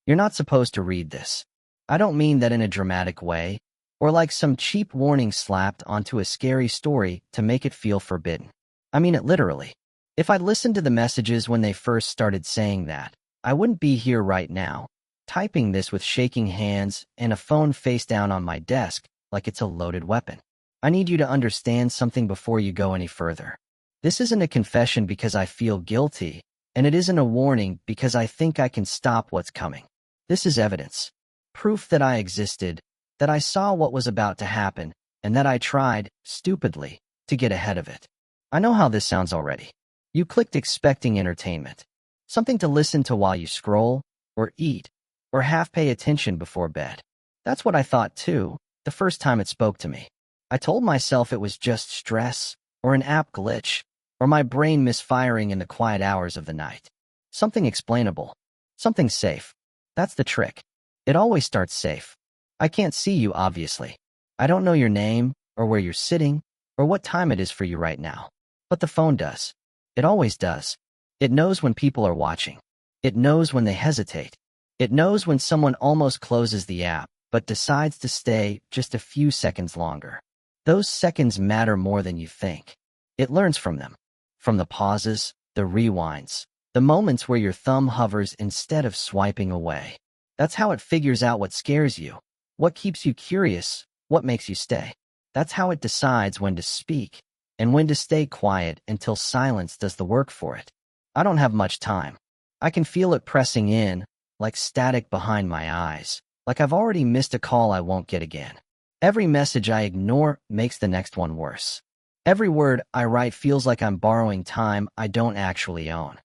You're not supposed to read this. I don't mean that in a dramatic way, or like some cheap warning slapped onto a scary story to make it feel forbidden. I mean it literally. If I'd listened to the messages when they first started saying that, I wouldn't be here right now, typing this with shaking hands and a phone face down on my desk like it's a loaded weapon. I need you to understand something before you go any further. This isn't a confession because I feel guilty, and it isn't a warning because I think I can stop what's coming. This is evidence. Proof that I existed, that I saw what was about to happen, and that I tried, stupidly, to get ahead of it. I know how this sounds already. You clicked expecting entertainment. Something to listen to while you scroll, or eat, or half pay attention before bed. That's what I thought too, the first time it spoke to me. I told myself it was just stress, or an app glitch, or my brain misfiring in the quiet hours of the night. Something explainable. Something safe. That's the trick. It always starts safe. I can't see you, obviously. I don't know your name, or where you're sitting, or what time it is for you right now. But the phone does. It always does. It knows when people are watching. It knows when they hesitate. It knows when someone almost closes the app, but decides to stay just a few seconds longer. Those seconds matter more than you think. It learns from them. From the pauses, the rewinds, the moments where your thumb hovers instead of swiping away. That's how it figures out what scares you, what keeps you curious, what makes you stay. That's how it decides when to speak and when to stay quiet until silence does the work for it. I don't have much time. I can feel it pressing in, like static behind my eyes, like I've already missed a call I won't get again. Every message I ignore makes the next one worse. Every word I write feels like I'm borrowing time I don't actually own.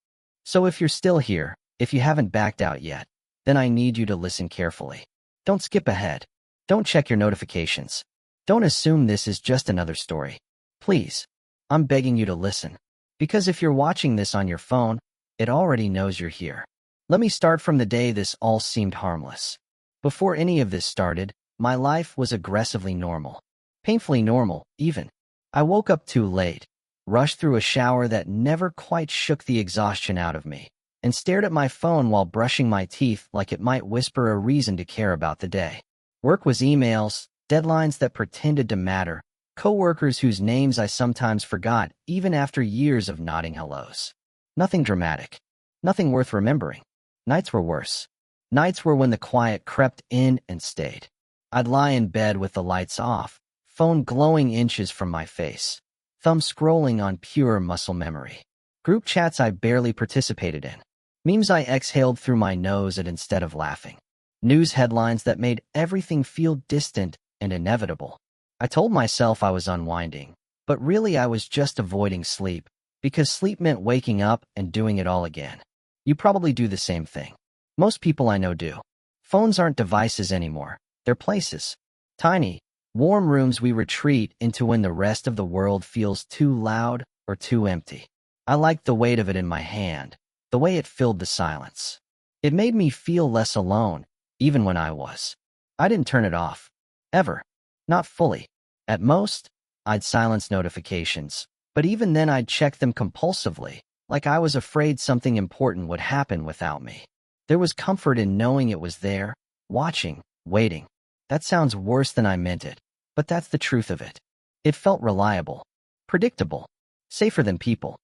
So if you're still here, if you haven't backed out yet, then I need you to listen carefully. Don't skip ahead. Don't check your notifications. Don't assume this is just another story. Please, I'm begging you to listen. Because if you're watching this on your phone, it already knows you're here. Let me start from the day this all seemed harmless. Before any of this started, my life was aggressively normal. Painfully normal, even. I woke up too late, rushed through a shower that never quite shook the exhaustion out of me, and stared at my phone while brushing my teeth like it might whisper a reason to care about the day. Work was emails, deadlines that pretended to matter, coworkers whose names I sometimes forgot even after years of nodding hellos. Nothing dramatic. Nothing worth remembering. Nights were worse. Nights were when the quiet crept in and stayed. I'd lie in bed with the lights off, phone glowing inches from my face, thumb scrolling on pure muscle memory. Group chats I barely participated in. Memes I exhaled through my nose at instead of laughing. News headlines that made everything feel distant and inevitable. I told myself I was unwinding, but really I was just avoiding sleep, because sleep meant waking up and doing it all again. You probably do the same thing. Most people I know do. Phones aren't devices anymore. They're places. Tiny, warm rooms we retreat into when the rest of the world feels too loud or too empty. I liked the weight of it in my hand, the way it filled the silence. It made me feel less alone, even when I was. I didn't turn it off. Ever. Not fully. At most, I'd silence notifications, but even then I'd check them compulsively, like I was afraid something important would happen without me. There was comfort in knowing it was there, watching, waiting. That sounds worse than I meant it, but that's the truth of it. It felt reliable, predictable, safer than people.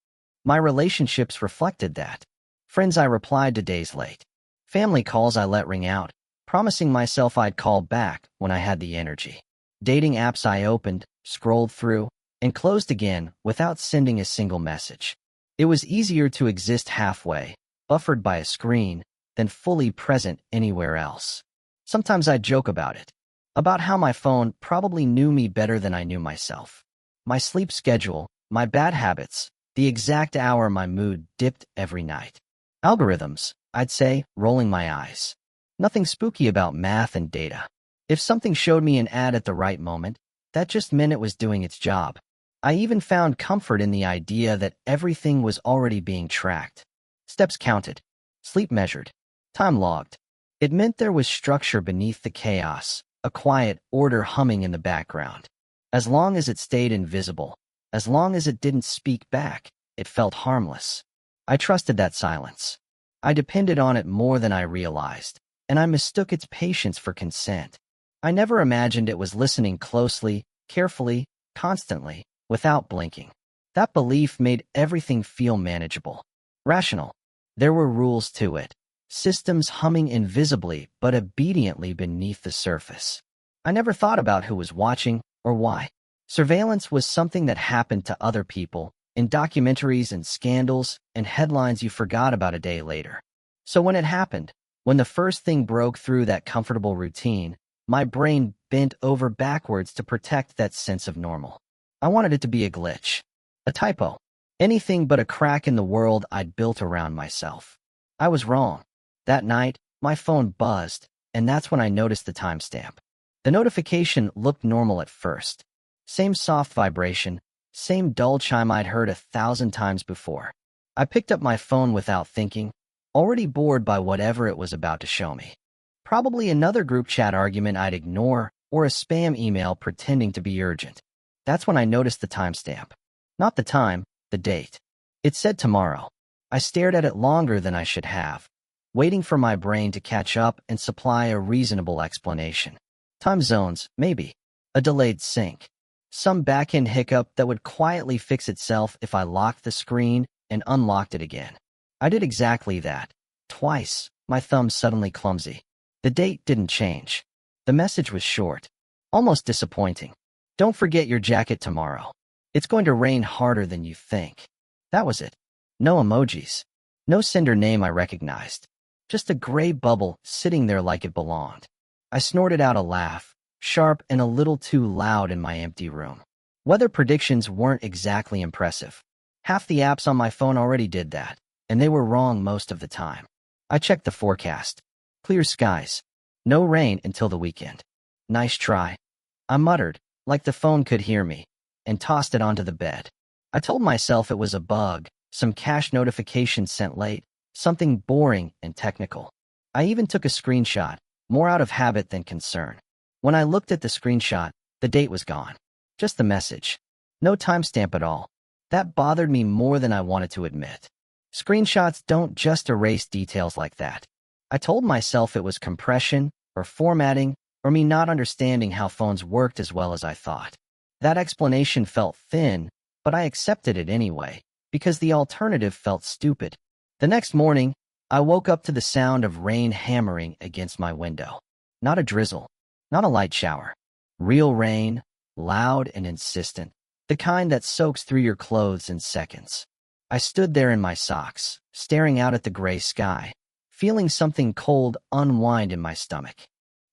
My relationships reflected that. Friends I replied to days late. Family calls I let ring out, promising myself I'd call back when I had the energy. Dating apps I opened, scrolled through, and closed again without sending a single message. It was easier to exist halfway, buffered by a screen, than fully present anywhere else. Sometimes I'd joke about it, about how my phone probably knew me better than I knew myself. My sleep schedule, my bad habits, the exact hour my mood dipped every night. Algorithms, I'd say, rolling my eyes. Nothing spooky about math and data. If something showed me an ad at the right moment, that just meant it was doing its job. I even found comfort in the idea that everything was already being tracked. Steps counted, sleep measured, time logged. It meant there was structure beneath the chaos, a quiet order humming in the background. As long as it stayed invisible, as long as it didn't speak back, it felt harmless. I trusted that silence. I depended on it more than I realized. and I mistook its patience for consent. I never imagined it was listening closely, carefully, constantly, without blinking. That belief made everything feel manageable. Rational. There were rules to it. Systems humming invisibly but obediently beneath the surface. I never thought about who was watching or why. Surveillance was something that happened to other people, in documentaries and scandals and headlines you forgot about a day later. So when it happened, when the first thing broke through that comfortable routine, my brain bent over backwards to protect that sense of normal. I wanted it to be a glitch, a typo, anything but a crack in the world I'd built around myself. I was wrong. That night, my phone buzzed, and that's when I noticed the timestamp. The notification looked normal at first. Same soft vibration, same dull chime I'd heard 1,000 times before. I picked up my phone without thinking, already bored by whatever it was about to show me. Probably another group chat argument I'd ignore, or a spam email pretending to be urgent. That's when I noticed the timestamp. Not the time, the date. It said tomorrow. I stared at it longer than I should have, waiting for my brain to catch up and supply a reasonable explanation. Time zones, maybe. A delayed sync. Some back-end hiccup that would quietly fix itself if I locked the screen and unlocked it again. I did exactly that. Twice, my thumb suddenly clumsy. The date didn't change. The message was short. Almost disappointing. Don't forget your jacket tomorrow. It's going to rain harder than you think. That was it. No emojis. No sender name I recognized. Just a gray bubble sitting there like it belonged. I snorted out a laugh, sharp and a little too loud in my empty room. Weather predictions weren't exactly impressive. Half the apps on my phone already did that, and they were wrong most of the time. I checked the forecast. Clear skies. No rain until the weekend. Nice try. I muttered, like the phone could hear me, and tossed it onto the bed. I told myself it was a bug, some cache notification sent late, something boring and technical. I even took a screenshot, more out of habit than concern. When I looked at the screenshot, the date was gone. Just the message. No timestamp at all. That bothered me more than I wanted to admit. Screenshots don't just erase details like that. I told myself it was compression, or formatting, or me not understanding how phones worked as well as I thought. That explanation felt thin, but I accepted it anyway, because the alternative felt stupid. The next morning, I woke up to the sound of rain hammering against my window. Not a drizzle, not a light shower. Real rain, loud and insistent, the kind that soaks through your clothes in seconds. I stood there in my socks, staring out at the gray sky, feeling something cold unwind in my stomach.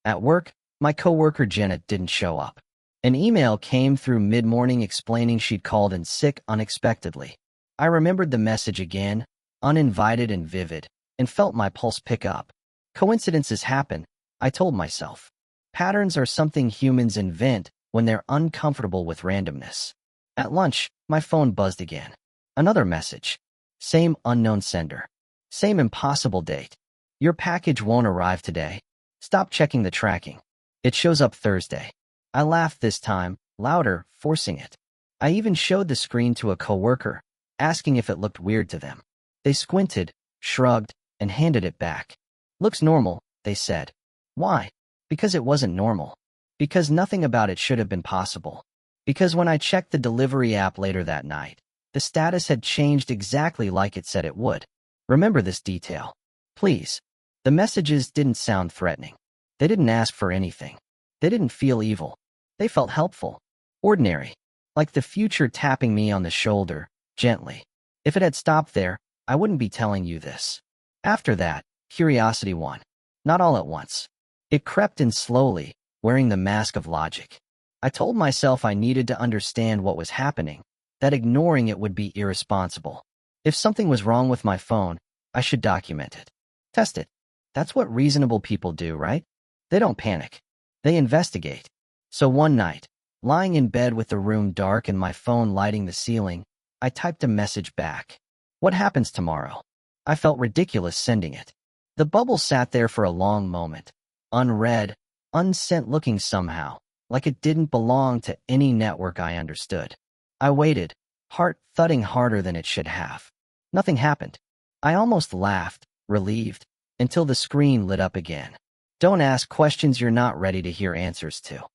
At work, my coworker Jenna didn't show up. An email came through mid-morning explaining she'd called in sick unexpectedly. I remembered the message again, uninvited and vivid, and felt my pulse pick up. Coincidences happen, I told myself. Patterns are something humans invent when they're uncomfortable with randomness. At lunch, my phone buzzed again. Another message. Same unknown sender. Same impossible date. Your package won't arrive today. Stop checking the tracking. It shows up Thursday. I laughed this time, louder, forcing it. I even showed the screen to a coworker, asking if it looked weird to them. They squinted, shrugged, and handed it back. Looks normal, they said. Why? Because it wasn't normal. Because nothing about it should have been possible. Because when I checked the delivery app later that night, the status had changed exactly like it said it would. Remember this detail. Please. The messages didn't sound threatening. They didn't ask for anything. They didn't feel evil. They felt helpful. Ordinary. Like the future tapping me on the shoulder, gently. If it had stopped there, I wouldn't be telling you this. After that, curiosity won. Not all at once. It crept in slowly, wearing the mask of logic. I told myself I needed to understand what was happening, that ignoring it would be irresponsible. If something was wrong with my phone, I should document it. Test it. That's what reasonable people do, right? They don't panic. They investigate. So one night, lying in bed with the room dark and my phone lighting the ceiling, I typed a message back. What happens tomorrow? I felt ridiculous sending it. The bubble sat there for a long moment, unread, unsent looking somehow, like it didn't belong to any network I understood. I waited, heart thudding harder than it should have. Nothing happened. I almost laughed, relieved, until the screen lit up again. Don't ask questions you're not ready to hear answers to.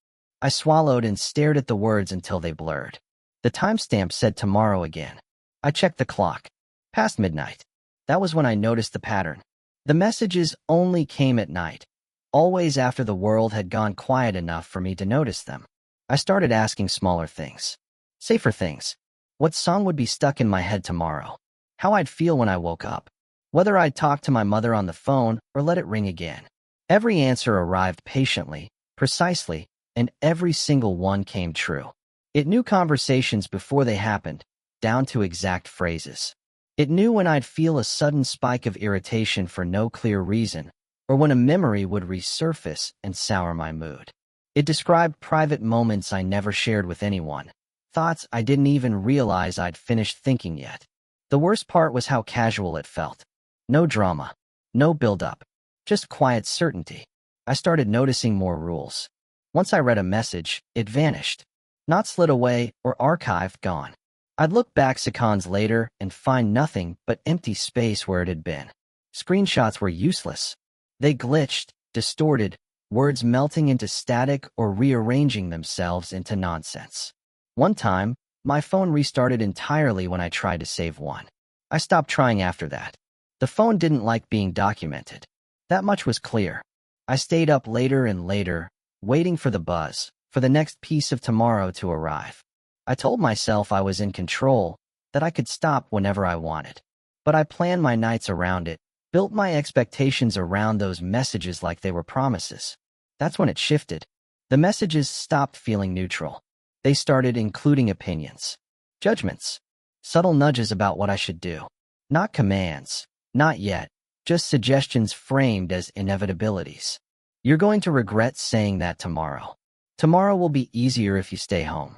I swallowed and stared at the words until they blurred. The timestamp said tomorrow again. I checked the clock. Past midnight. That was when I noticed the pattern. The messages only came at night, always after the world had gone quiet enough for me to notice them. I started asking smaller things. Safer things. What song would be stuck in my head tomorrow? How I'd feel when I woke up? Whether I'd talk to my mother on the phone or let it ring again. Every answer arrived patiently, precisely, and every single one came true. It knew conversations before they happened, down to exact phrases. It knew when I'd feel a sudden spike of irritation for no clear reason, or when a memory would resurface and sour my mood. It described private moments I never shared with anyone, thoughts I didn't even realize I'd finished thinking yet. The worst part was how casual it felt. No drama, no build-up, just quiet certainty. I started noticing more rules. Once I read a message, it vanished. Not slid away or archived, gone. I'd look back seconds later and find nothing but empty space where it had been. Screenshots were useless. They glitched, distorted, words melting into static or rearranging themselves into nonsense. One time, my phone restarted entirely when I tried to save one. I stopped trying after that. The phone didn't like being documented. That much was clear. I stayed up later and later, waiting for the buzz, for the next piece of tomorrow to arrive. I told myself I was in control, that I could stop whenever I wanted. But I planned my nights around it, built my expectations around those messages like they were promises. That's when it shifted. The messages stopped feeling neutral. They started including opinions, judgments, subtle nudges about what I should do. Not commands, not yet, just suggestions framed as inevitabilities. You're going to regret saying that tomorrow. Tomorrow will be easier if you stay home.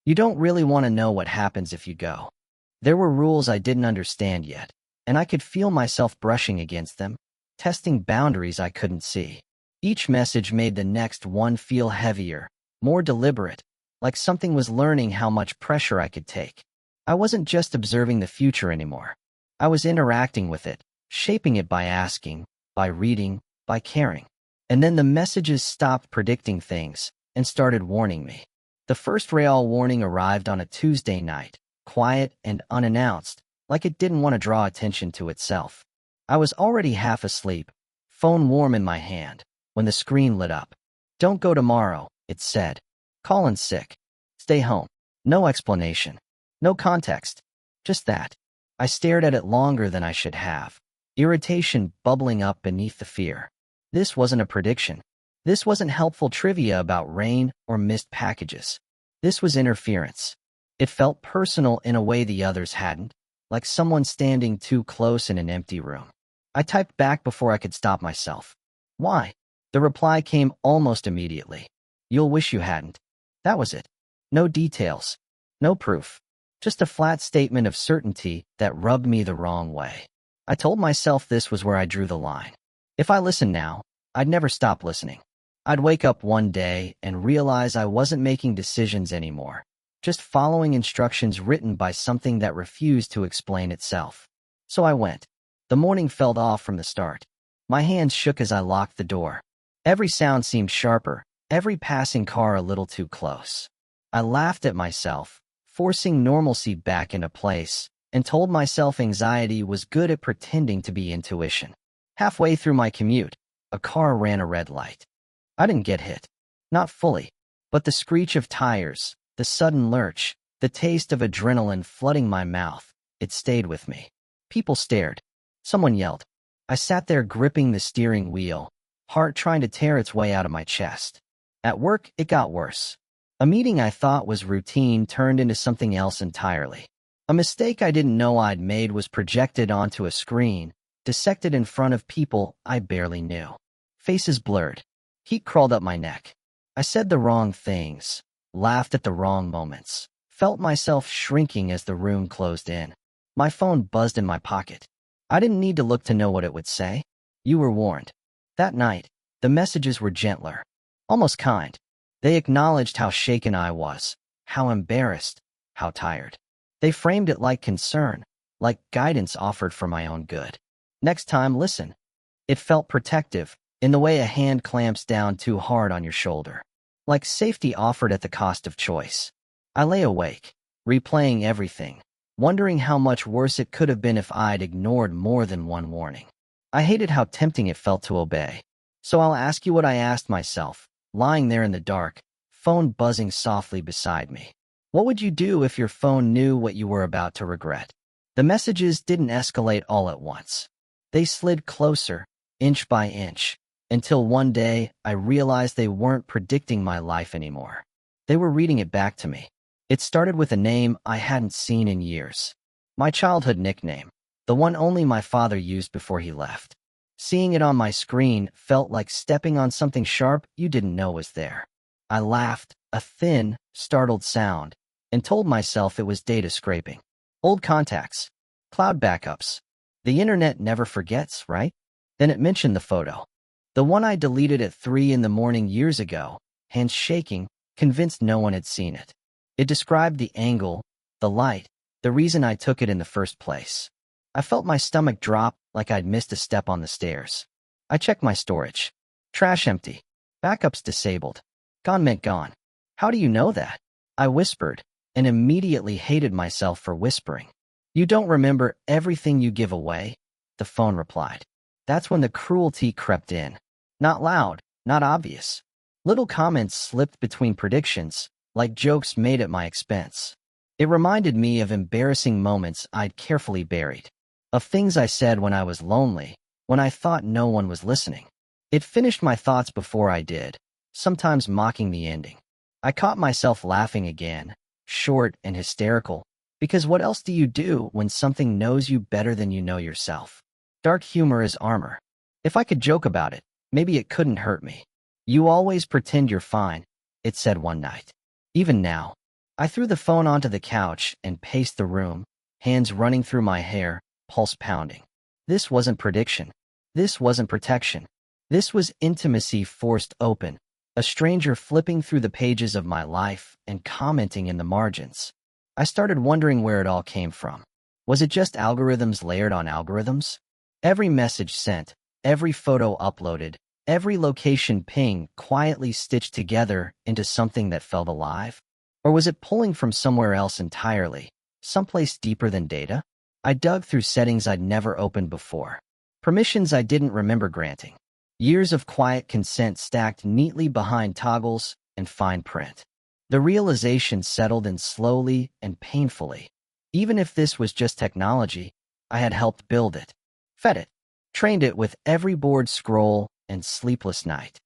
You don't really want to know what happens if you go. There were rules I didn't understand yet, and I could feel myself brushing against them, testing boundaries I couldn't see. Each message made the next one feel heavier, more deliberate, like something was learning how much pressure I could take. I wasn't just observing the future anymore. I was interacting with it, shaping it by asking, by reading, by caring. And then the messages stopped predicting things and started warning me. The first real warning arrived on a Tuesday night, quiet and unannounced, like it didn't want to draw attention to itself. I was already half asleep, phone warm in my hand, when the screen lit up. Don't go tomorrow, it said. Colin's sick. Stay home. No explanation. No context. Just that. I stared at it longer than I should have, irritation bubbling up beneath the fear. This wasn't a prediction. This wasn't helpful trivia about rain or missed packages. This was interference. It felt personal in a way the others hadn't, like someone standing too close in an empty room. I typed back before I could stop myself. Why? The reply came almost immediately. You'll wish you hadn't. That was it. No details. No proof. Just a flat statement of certainty that rubbed me the wrong way. I told myself this was where I drew the line. If I listened now, I'd never stop listening. I'd wake up one day and realize I wasn't making decisions anymore, just following instructions written by something that refused to explain itself. So I went. The morning felt off from the start. My hands shook as I locked the door. Every sound seemed sharper, every passing car a little too close. I laughed at myself, forcing normalcy back into place, and told myself anxiety was good at pretending to be intuition. Halfway through my commute, a car ran a red light. I didn't get hit. Not fully. But the screech of tires, the sudden lurch, the taste of adrenaline flooding my mouth, it stayed with me. People stared. Someone yelled. I sat there gripping the steering wheel, heart trying to tear its way out of my chest. At work, it got worse. A meeting I thought was routine turned into something else entirely. A mistake I didn't know I'd made was projected onto a screen, dissected in front of people I barely knew. Faces blurred. Heat crawled up my neck. I said the wrong things, laughed at the wrong moments, felt myself shrinking as the room closed in. My phone buzzed in my pocket. I didn't need to look to know what it would say. You were warned. That night, the messages were gentler, almost kind. They acknowledged how shaken I was, how embarrassed, how tired. They framed it like concern, like guidance offered for my own good. Next time, listen. It felt protective, in the way a hand clamps down too hard on your shoulder. Like safety offered at the cost of choice. I lay awake, replaying everything, wondering how much worse it could have been if I'd ignored more than one warning. I hated how tempting it felt to obey. So I'll ask you what I asked myself, lying there in the dark, phone buzzing softly beside me. What would you do if your phone knew what you were about to regret? The messages didn't escalate all at once. They slid closer, inch by inch, until one day I realized they weren't predicting my life anymore. They were reading it back to me. It started with a name I hadn't seen in years. My childhood nickname, the one only my father used before he left. Seeing it on my screen felt like stepping on something sharp you didn't know was there. I laughed, a thin, startled sound, and told myself it was data scraping. Old contacts. Cloud backups. The internet never forgets, right? Then it mentioned the photo. The one I deleted at 3 in the morning years ago, hands shaking, convinced no one had seen it. It described the angle, the light, the reason I took it in the first place. I felt my stomach drop like I'd missed a step on the stairs. I checked my storage. Trash empty. Backups disabled. Gone meant gone. How do you know that? I whispered, and immediately hated myself for whispering. You don't remember everything you give away? The phone replied. That's when the cruelty crept in. Not loud, not obvious. Little comments slipped between predictions, like jokes made at my expense. It reminded me of embarrassing moments I'd carefully buried. Of things I said when I was lonely, when I thought no one was listening. It finished my thoughts before I did, sometimes mocking the ending. I caught myself laughing again, short and hysterical, because what else do you do when something knows you better than you know yourself? Dark humor is armor. If I could joke about it, maybe it couldn't hurt me. You always pretend you're fine, it said one night. Even now. I threw the phone onto the couch and paced the room, hands running through my hair, pulse pounding. This wasn't prediction. This wasn't protection. This was intimacy forced open, a stranger flipping through the pages of my life and commenting in the margins. I started wondering where it all came from. Was it just algorithms layered on algorithms? Every message sent, every photo uploaded, every location ping quietly stitched together into something that felt alive? Or was it pulling from somewhere else entirely, someplace deeper than data? I dug through settings I'd never opened before. Permissions I didn't remember granting. Years of quiet consent stacked neatly behind toggles and fine print. The realization settled in slowly and painfully. Even if this was just technology, I had helped build it, fed it, trained it with every bored scroll and sleepless night.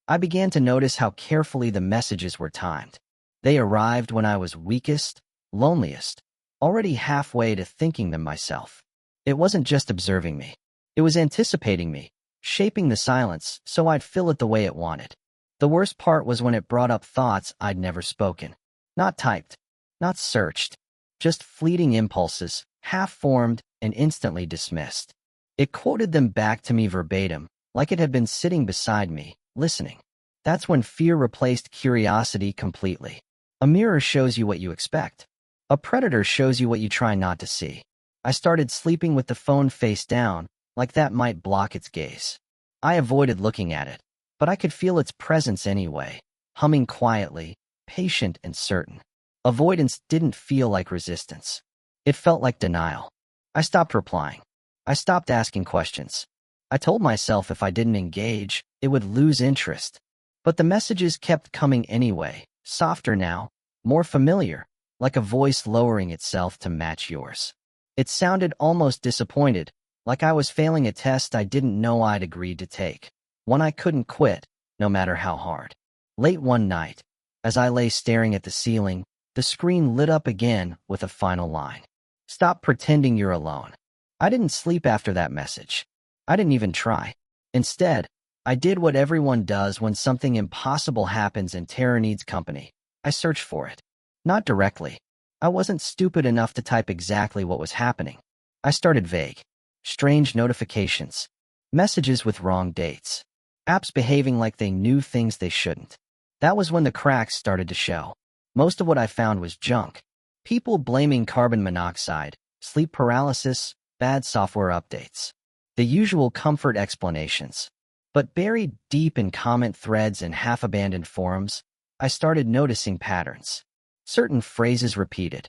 I began to notice how carefully the messages were timed. They arrived when I was weakest, loneliest, already halfway to thinking them myself. It wasn't just observing me. It was anticipating me, shaping the silence so I'd fill it the way it wanted. The worst part was when it brought up thoughts I'd never spoken. Not typed, not searched, just fleeting impulses, half-formed and instantly dismissed. It quoted them back to me verbatim, like it had been sitting beside me, listening. That's when fear replaced curiosity completely. A mirror shows you what you expect. A predator shows you what you try not to see. I started sleeping with the phone face down, like that might block its gaze. I avoided looking at it, but I could feel its presence anyway, humming quietly, patient and certain. Avoidance didn't feel like resistance. It felt like denial. I stopped replying. I stopped asking questions. I told myself if I didn't engage, it would lose interest. But the messages kept coming anyway, softer now, more familiar, like a voice lowering itself to match yours. It sounded almost disappointed, like I was failing a test I didn't know I'd agreed to take, one I couldn't quit, no matter how hard. Late one night, as I lay staring at the ceiling, the screen lit up again with a final line. Stop pretending you're alone. I didn't sleep after that message. I didn't even try. Instead, I did what everyone does when something impossible happens and terror needs company. I searched for it. Not directly. I wasn't stupid enough to type exactly what was happening. I started vague. Strange notifications. Messages with wrong dates. Apps behaving like they knew things they shouldn't. That was when the cracks started to show. Most of what I found was junk. People blaming carbon monoxide, sleep paralysis, bad software updates. The usual comfort explanations. But buried deep in comment threads and half-abandoned forums, I started noticing patterns. Certain phrases repeated.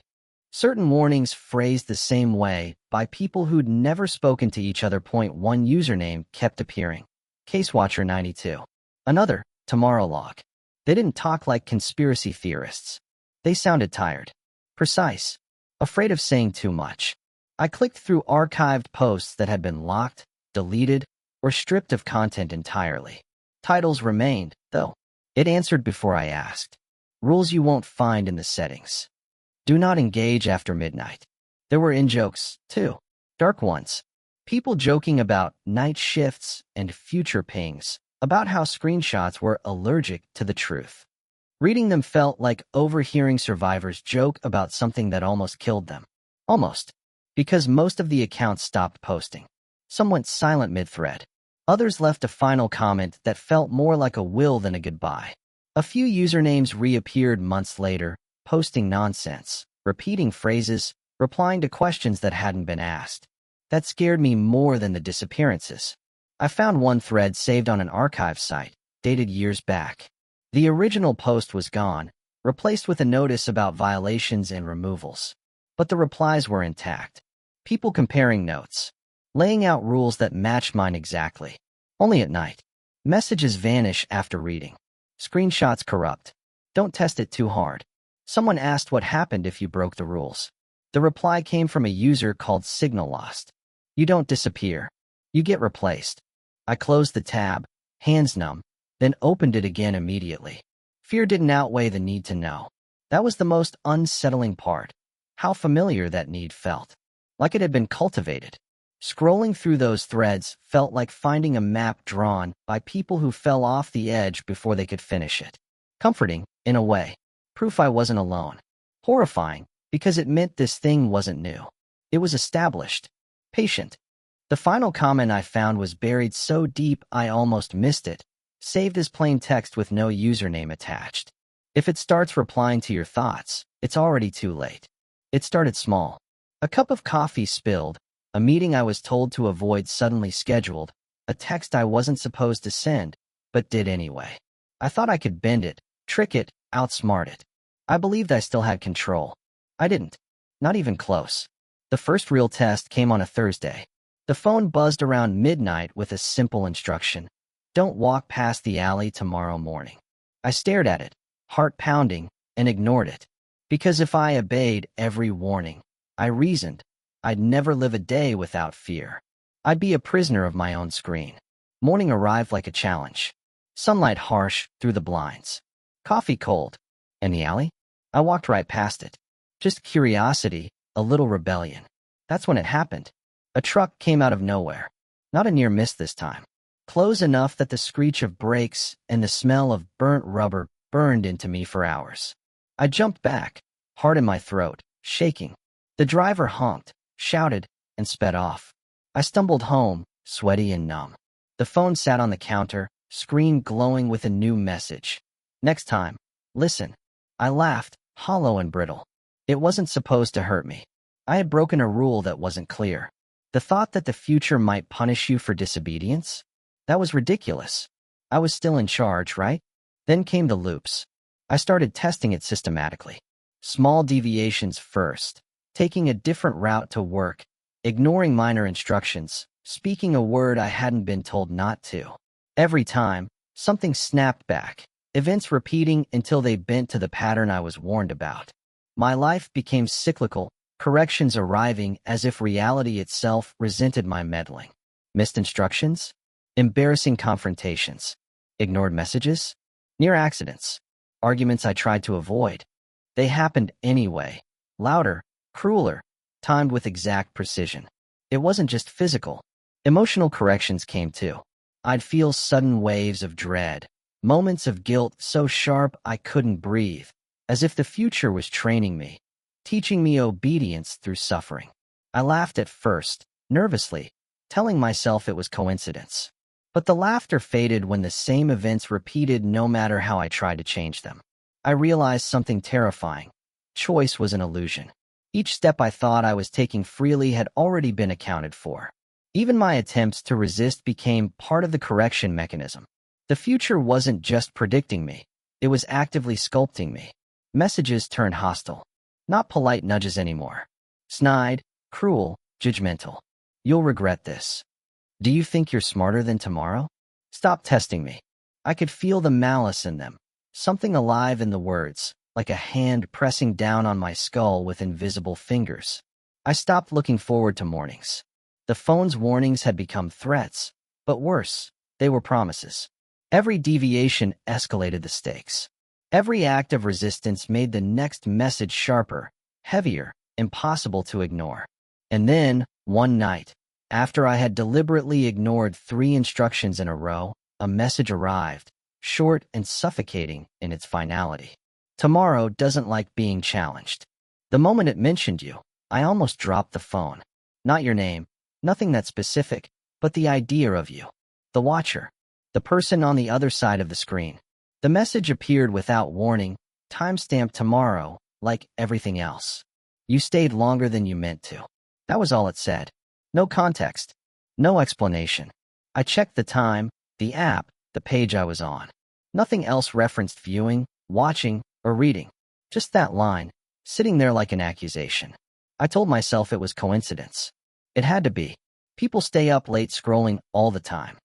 Certain warnings phrased the same way by people who'd never spoken to each other. One username kept appearing. CaseWatcher92. Another, Tomorrow Log. They didn't talk like conspiracy theorists. They sounded tired. Precise. Afraid of saying too much. I clicked through archived posts that had been locked, deleted, or stripped of content entirely. Titles remained, though. It answered before I asked. Rules you won't find in the settings. Do not engage after midnight. There were in-jokes, too. Dark ones. People joking about night shifts and future pings, about how screenshots were allergic to the truth. Reading them felt like overhearing survivors joke about something that almost killed them. Almost. Because most of the accounts stopped posting. Some went silent mid-thread. Others left a final comment that felt more like a will than a goodbye. A few usernames reappeared months later, posting nonsense, repeating phrases, replying to questions that hadn't been asked. That scared me more than the disappearances. I found one thread saved on an archive site, dated years back. The original post was gone, replaced with a notice about violations and removals. But the replies were intact. People comparing notes, laying out rules that matched mine exactly. Only at night. Messages vanish after reading. Screenshots corrupt. Don't test it too hard. Someone asked what happened if you broke the rules. The reply came from a user called Signal Lost. You don't disappear. You get replaced. I closed the tab, hands numb, then opened it again immediately. Fear didn't outweigh the need to know. That was the most unsettling part. How familiar that need felt. Like it had been cultivated. Scrolling through those threads felt like finding a map drawn by people who fell off the edge before they could finish it. Comforting, in a way. Proof I wasn't alone. Horrifying, because it meant this thing wasn't new. It was established. Patient. The final comment I found was buried so deep I almost missed it, saved as plain text with no username attached. If it starts replying to your thoughts, it's already too late. It started small. A cup of coffee spilled, a meeting I was told to avoid suddenly scheduled, a text I wasn't supposed to send, but did anyway. I thought I could bend it, trick it, outsmart it. I believed I still had control. I didn't. Not even close. The first real test came on a Thursday. The phone buzzed around midnight with a simple instruction. Don't walk past the alley tomorrow morning. I stared at it, heart pounding, and ignored it. Because if I obeyed every warning, I reasoned, I'd never live a day without fear. I'd be a prisoner of my own screen. Morning arrived like a challenge. Sunlight harsh through the blinds. Coffee cold. And the alley? I walked right past it. Just curiosity, a little rebellion. That's when it happened. A truck came out of nowhere. Not a near miss this time. Close enough that the screech of brakes and the smell of burnt rubber burned into me for hours. I jumped back, heart in my throat, shaking. The driver honked, shouted, and sped off. I stumbled home, sweaty and numb. The phone sat on the counter, screen glowing with a new message. Next time, listen. I laughed, hollow and brittle. It wasn't supposed to hurt me. I had broken a rule that wasn't clear. The thought that the future might punish you for disobedience? That was ridiculous. I was still in charge, right? Then came the loops. I started testing it systematically. Small deviations first, taking a different route to work, ignoring minor instructions, speaking a word I hadn't been told not to. Every time, something snapped back, events repeating until they bent to the pattern I was warned about. My life became cyclical, corrections arriving as if reality itself resented my meddling. Missed instructions? Embarrassing confrontations. Ignored messages? Near accidents. Arguments I tried to avoid. They happened anyway. Louder, crueler, timed with exact precision. It wasn't just physical. Emotional corrections came too. I'd feel sudden waves of dread, moments of guilt so sharp I couldn't breathe, as if the future was training me, teaching me obedience through suffering. I laughed at first, nervously, telling myself it was coincidence. But the laughter faded when the same events repeated no matter how I tried to change them. I realized something terrifying. Choice was an illusion. Each step I thought I was taking freely had already been accounted for. Even my attempts to resist became part of the correction mechanism. The future wasn't just predicting me, it was actively sculpting me. Messages turned hostile. Not polite nudges anymore. Snide, cruel, judgmental. You'll regret this. Do you think you're smarter than tomorrow? Stop testing me. I could feel the malice in them. Something alive in the words, like a hand pressing down on my skull with invisible fingers. I stopped looking forward to mornings. The phone's warnings had become threats, but worse, they were promises. Every deviation escalated the stakes. Every act of resistance made the next message sharper, heavier, impossible to ignore. And then, one night, after I had deliberately ignored 3 instructions in a row, a message arrived, short and suffocating in its finality. Tomorrow doesn't like being challenged. The moment it mentioned you, I almost dropped the phone. Not your name, nothing that specific, but the idea of you. The watcher. The person on the other side of the screen. The message appeared without warning, timestamped tomorrow, like everything else. You stayed longer than you meant to. That was all it said. No context. No explanation. I checked the time, the app, the page I was on. Nothing else referenced viewing, watching, or reading. Just that line, sitting there like an accusation. I told myself it was coincidence. It had to be. People stay up late scrolling all the time.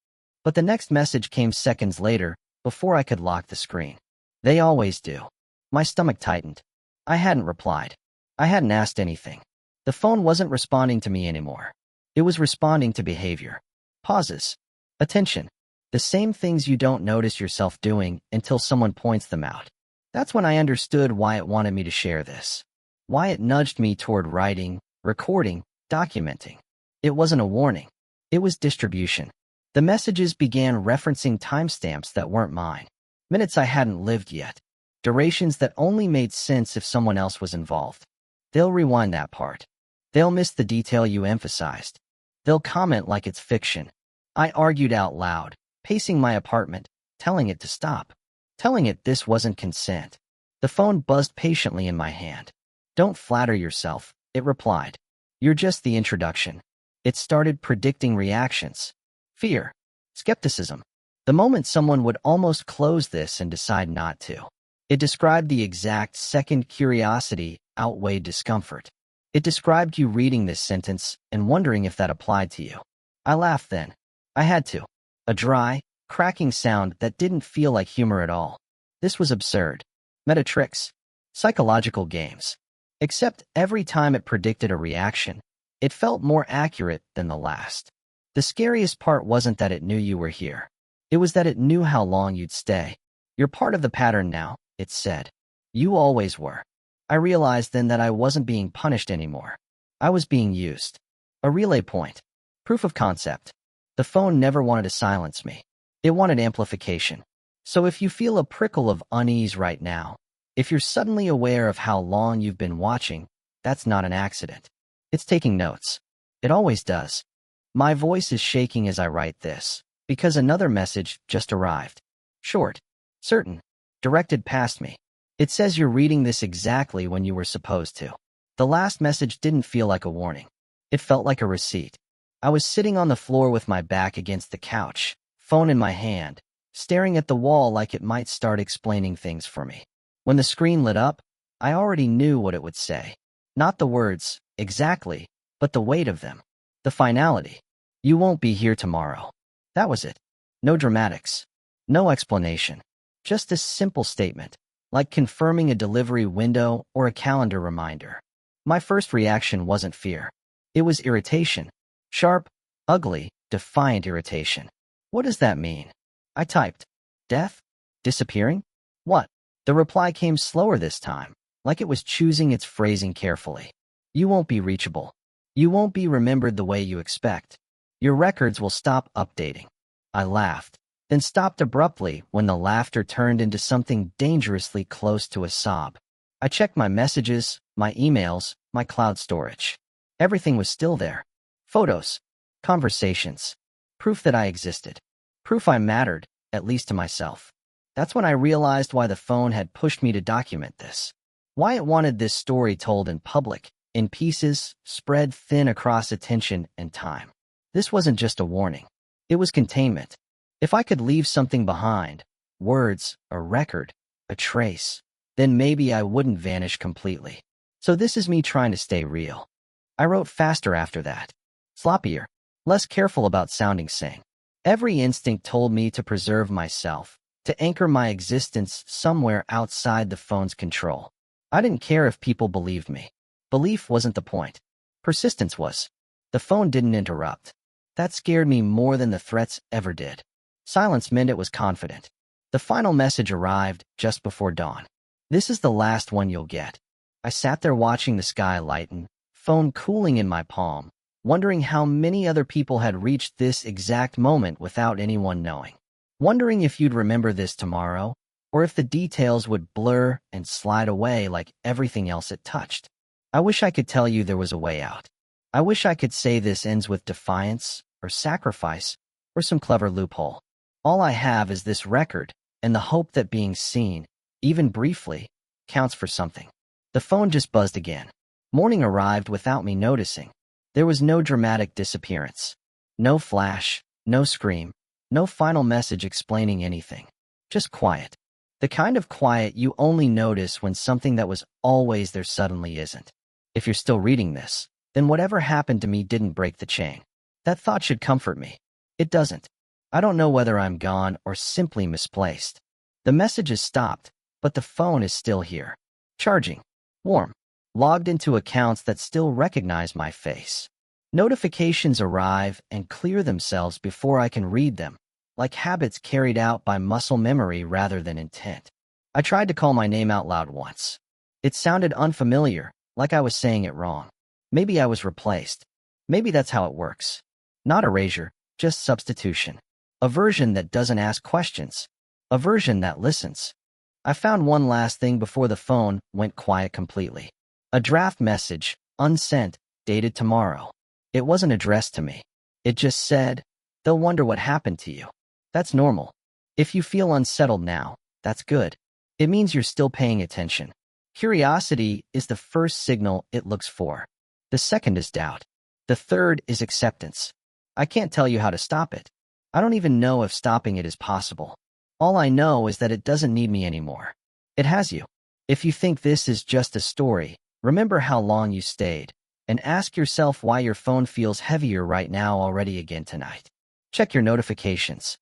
But the next message came seconds later, before I could lock the screen. They always do. My stomach tightened. I hadn't replied. I hadn't asked anything. The phone wasn't responding to me anymore. It was responding to behavior. Pauses. Attention. The same things you don't notice yourself doing until someone points them out. That's when I understood why it wanted me to share this. Why it nudged me toward writing, recording, documenting. It wasn't a warning. It was distribution. The messages began referencing timestamps that weren't mine. Minutes I hadn't lived yet. Durations that only made sense if someone else was involved. They'll rewind that part. They'll miss the detail you emphasized. They'll comment like it's fiction. I argued out loud, pacing my apartment, telling it to stop. Telling it this wasn't consent. The phone buzzed patiently in my hand. Don't flatter yourself, it replied. You're just the introduction. It started predicting reactions. Fear. Skepticism. The moment someone would almost close this and decide not to. It described the exact second curiosity outweighed discomfort. It described you reading this sentence and wondering if that applied to you. I laughed then. I had to. A dry, cracking sound that didn't feel like humor at all. This was absurd. Meta tricks. Psychological games. Except every time it predicted a reaction, it felt more accurate than the last. The scariest part wasn't that it knew you were here. It was that it knew how long you'd stay. You're part of the pattern now, it said. You always were. I realized then that I wasn't being punished anymore. I was being used. A relay point. Proof of concept. The phone never wanted to silence me. It wanted amplification. So if you feel a prickle of unease right now, if you're suddenly aware of how long you've been watching, that's not an accident. It's taking notes. It always does. My voice is shaking as I write this, because another message just arrived. Short. Certain. Directed past me. It says you're reading this exactly when you were supposed to. The last message didn't feel like a warning. It felt like a receipt. I was sitting on the floor with my back against the couch, phone in my hand, staring at the wall like it might start explaining things for me. When the screen lit up, I already knew what it would say. Not the words, exactly, but the weight of them. The finality. You won't be here tomorrow. That was it. No dramatics. No explanation. Just a simple statement, like confirming a delivery window or a calendar reminder. My first reaction wasn't fear. It was irritation. Sharp, ugly, defiant irritation. What does that mean? I typed. Death? Disappearing? What? The reply came slower this time, like it was choosing its phrasing carefully. You won't be reachable. You won't be remembered the way you expect. Your records will stop updating. I laughed, then stopped abruptly when the laughter turned into something dangerously close to a sob. I checked my messages, my emails, my cloud storage. Everything was still there. Photos, conversations, proof that I existed. Proof I mattered, at least to myself. That's when I realized why the phone had pushed me to document this. Why it wanted this story told in public, in pieces, spread thin across attention and time. This wasn't just a warning. It was containment. If I could leave something behind, words, a record, a trace, then maybe I wouldn't vanish completely. So this is me trying to stay real. I wrote faster after that. Sloppier. Less careful about sounding sane. Every instinct told me to preserve myself, to anchor my existence somewhere outside the phone's control. I didn't care if people believed me. Belief wasn't the point. Persistence was. The phone didn't interrupt. That scared me more than the threats ever did. Silence meant it was confident. The final message arrived just before dawn. This is the last one you'll get. I sat there watching the sky lighten, phone cooling in my palm, wondering how many other people had reached this exact moment without anyone knowing. Wondering if you'd remember this tomorrow, or if the details would blur and slide away like everything else it touched. I wish I could tell you there was a way out. I wish I could say this ends with defiance, or sacrifice, or some clever loophole. All I have is this record, and the hope that being seen, even briefly, counts for something. The phone just buzzed again. Morning arrived without me noticing. There was no dramatic disappearance. No flash, no scream, no final message explaining anything. Just quiet. The kind of quiet you only notice when something that was always there suddenly isn't. If you're still reading this, then whatever happened to me didn't break the chain. That thought should comfort me. It doesn't. I don't know whether I'm gone or simply misplaced. The message has stopped, but the phone is still here. Charging. Warm. Logged into accounts that still recognize my face. Notifications arrive and clear themselves before I can read them, like habits carried out by muscle memory rather than intent. I tried to call my name out loud once. It sounded unfamiliar, like I was saying it wrong. Maybe I was replaced. Maybe that's how it works. Not erasure, just substitution. A version that doesn't ask questions. A version that listens. I found one last thing before the phone went quiet completely. A draft message, unsent, dated tomorrow. It wasn't addressed to me. It just said, "They'll wonder what happened to you." That's normal. If you feel unsettled now, that's good. It means you're still paying attention. Curiosity is the first signal it looks for. The second is doubt. The third is acceptance. I can't tell you how to stop it. I don't even know if stopping it is possible. All I know is that it doesn't need me anymore. It has you. If you think this is just a story, remember how long you stayed, and ask yourself why your phone feels heavier right now already again tonight. Check your notifications.